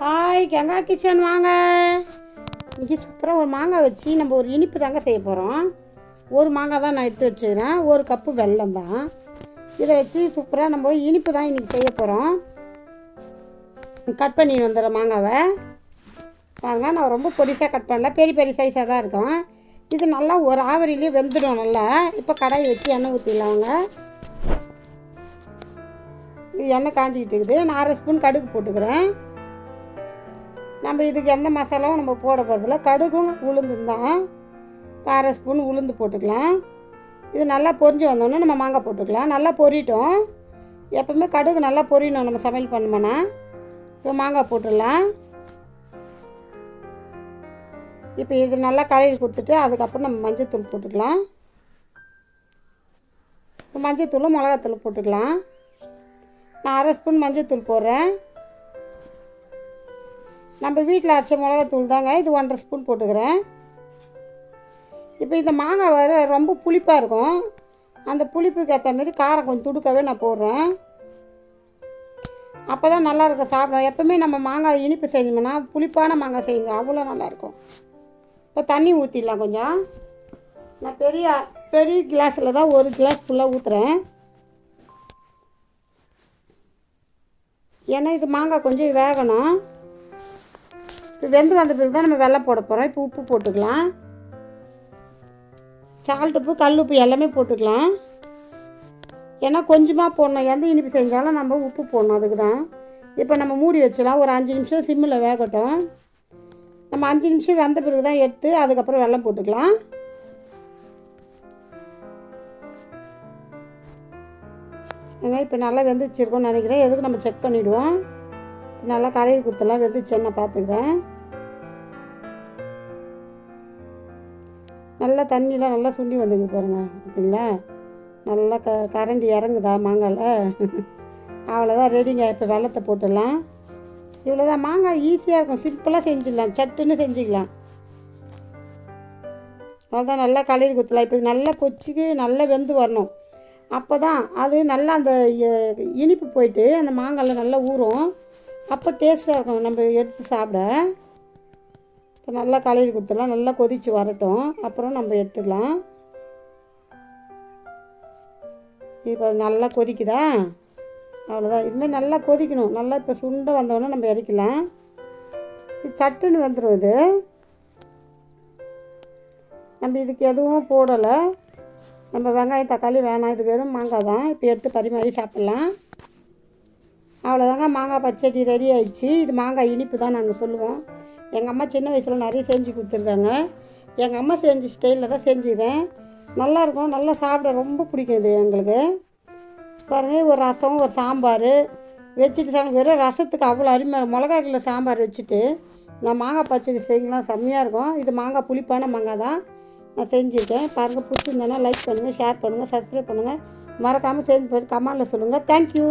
Hi Ganga kitchen வாங்க. இன்றைக்கி சூப்பராக ஒரு மாங்காய் வச்சு நம்ம ஒரு இனிப்பு தாங்க செய்ய போகிறோம். ஒரு மாங்காய் தான் நான் எடுத்து வச்சுக்கிறேன், ஒரு கப்பு வெல்லம் தான். இதை வச்சு சூப்பராக நம்ம இனிப்பு தான் இன்றைக்கி செய்ய போகிறோம். கட் பண்ணி வந்துடுறேன் மாங்காவை. பாருங்க, நான் ரொம்ப பொடிசாக கட் பண்ணல, பெரிய பெரிய சைஸாக தான் இருக்கும். இது நல்லா ஒரு ஆவரிலேயே வெந்துடும் நல்லா. இப்போ கடாயை வச்சு எண்ணெய் ஊற்றிடலாங்க. இது எண்ணெய் காஞ்சிக்கிட்டு இருக்குது. நான் 1/2 ஸ்பூன் கடுகு போட்டுக்கிறேன். நம்ம இதுக்கு எந்த மசாலாவும் நம்ம போட போகிறதில்ல, கடுகும் உளுந்தும் தான். 1/2 ஸ்பூன் உளுந்து போட்டுக்கலாம். இது நல்லா பொரிஞ்சு வந்தோடனே நம்ம மாங்காய் போட்டுக்கலாம். நல்லா பொரிட்டோம். எப்போவுமே கடுகு நல்லா பொரியணும் நம்ம சமையல் பண்ணோம்னா. இப்போ மாங்காய் போட்டுடலாம். இப்போ இது நல்லா கலரி கொடுத்துட்டு அதுக்கப்புறம் நம்ம மஞ்சள்தூள் போட்டுக்கலாம். இப்போ மஞ்சள்தூளும் மிளகாத்தூள் போட்டுக்கலாம். நான் 1/2 ஸ்பூன் மஞ்சள்தூள் போடுறேன். நம்ம வீட்டில் அரைச்ச மிளகாத்தூள் தாங்க, இது 1/2 ஸ்பூன் போட்டுக்கிறேன். இப்போ இந்த மாங்காய் வர ரொம்ப புளிப்பாக இருக்கும். அந்த புளிப்புக்கு ஏற்ற மாரி காரம் கொஞ்சம் துடுக்கவே நான் போடுறேன். அப்போ தான் நல்லாயிருக்கும் சாப்பிடும். எப்போவுமே நம்ம மாங்காய் இனிப்பு செஞ்சோம்னா புளிப்பான மாங்காய் செய்யுங்க, அவ்வளோ நல்லாயிருக்கும். இப்போ தண்ணி ஊற்றிடலாம் கொஞ்சம். நான் பெரிய கிளாஸில் தான் 1 கிளாஸ் ஃபுல்லாக ஊற்றுறேன். ஏன்னா இது மாங்காய் கொஞ்சம் வேகணும். இப்போ வெந்து வந்த பிறகு தான் நம்ம வெல்லம் போட போகிறோம். இப்போ உப்பு போட்டுக்கலாம். சால்ட் உப்பு, கல் உப்பு எல்லாமே போட்டுக்கலாம். ஏன்னா கொஞ்சமாக போடணும், எந்த இனிப்பு செஞ்சாலும் நம்ம உப்பு போடணும், அதுக்கு தான். இப்போ நம்ம மூடி வச்சிடலாம். ஒரு 5 நிமிஷம் சிம்மில் வேகட்டும். நம்ம 5 நிமிஷம் வெந்த பிறகு தான் எடுத்து அதுக்கப்புறம் வெல்லம் போட்டுக்கலாம். ஏன்னா இப்போ நல்லா வெந்துச்சிருக்கோன்னு நினைக்கிறேன். எதுக்கு நம்ம செக் பண்ணிவிடுவோம். நல்லா கலரி குத்தலாம் வெந்துச்சுன்னு நான் பார்த்துக்கிறேன். நல்லா தண்ணியெலாம் நல்லா சுண்டி வந்துங்க பாருங்கள், பார்த்தீங்களா? நல்லா கரண்டி இறங்குதா மாங்காயில். அவ்வளோதான், ரெடிங்க. இப்போ வெல்லத்தை போட்டுடலாம். இவ்வளோதான். மாங்காய் ஈஸியாக இருக்கும், சிம்பிளாக செஞ்சிடலாம், சட்டுன்னு செஞ்சுக்கலாம். அவ்வளோதான், நல்லா கலரி குத்தலாம். இப்போ நல்லா கொச்சிக்கு நல்லா வெந்து வரணும். அப்போ தான் அது நல்லா அந்த இனிப்பு போயிட்டு அந்த மாங்காயில் நல்லா ஊறும். அப்போ டேஸ்ட்டாக இருக்கும் நம்ம எடுத்து சாப்பிட. இப்போ நல்லா கலரி கொடுத்துடலாம். நல்லா கொதித்து வரட்டும், அப்புறம் நம்ம எடுத்துக்கலாம். இப்போ நல்லா கொதிக்குதா? அவ்வளோதான். இதுமாதிரி நல்லா கொதிக்கணும். நல்லா இப்போ சுண்டை வந்தோடனே நம்ம இறக்கலாம். இது சட்டுன்னு வந்துடும். இது நம்ம இதுக்கு எதுவும் போடலை. நம்ம வெங்காயம் தக்காளி வேணாம், இது வெறும் மாங்காய் தான். இப்போ எடுத்து பரிமாறி சாப்பிட்லாம். அவ்வளோதாங்க, மாங்காய் பச்சடி ரெடி ஆயிடுச்சு. இது மாங்காய் இனிப்பு தான் நாங்கள் சொல்லுவோம். எங்கள் அம்மா சின்ன வயசில் நிறைய செஞ்சு கொடுத்துருக்காங்க. எங்கள் அம்மா செஞ்ச ஸ்டைலில் தான் செஞ்சுக்கிறேன். நல்லாயிருக்கும், நல்லா சாப்பிட ரொம்ப பிடிக்கும் இது எங்களுக்கு. பாருங்கள், ஒரு ரசம், ஒரு சாம்பார் வச்சுட்டு வெறும் ரசத்துக்கு அவ்வளோ அருமையாக மிளகாய்க்குள்ள சாம்பார் வச்சுட்டு நான் மாங்காய் பச்சடி செய்யலாம், செம்மையாக இருக்கும். இது மாங்காய் புளிப்பான மாங்காய் தான் நான் செஞ்சுருக்கேன். பாருங்கள், பிடிச்சிருந்தேன்னா லைக் பண்ணுங்கள், ஷேர் பண்ணுங்கள், சப்ஸ்கிரைப் பண்ணுங்கள். மறக்காமல் செஞ்சு போய்ட்டு கமெண்டில் சொல்லுங்கள். தேங்க்யூ.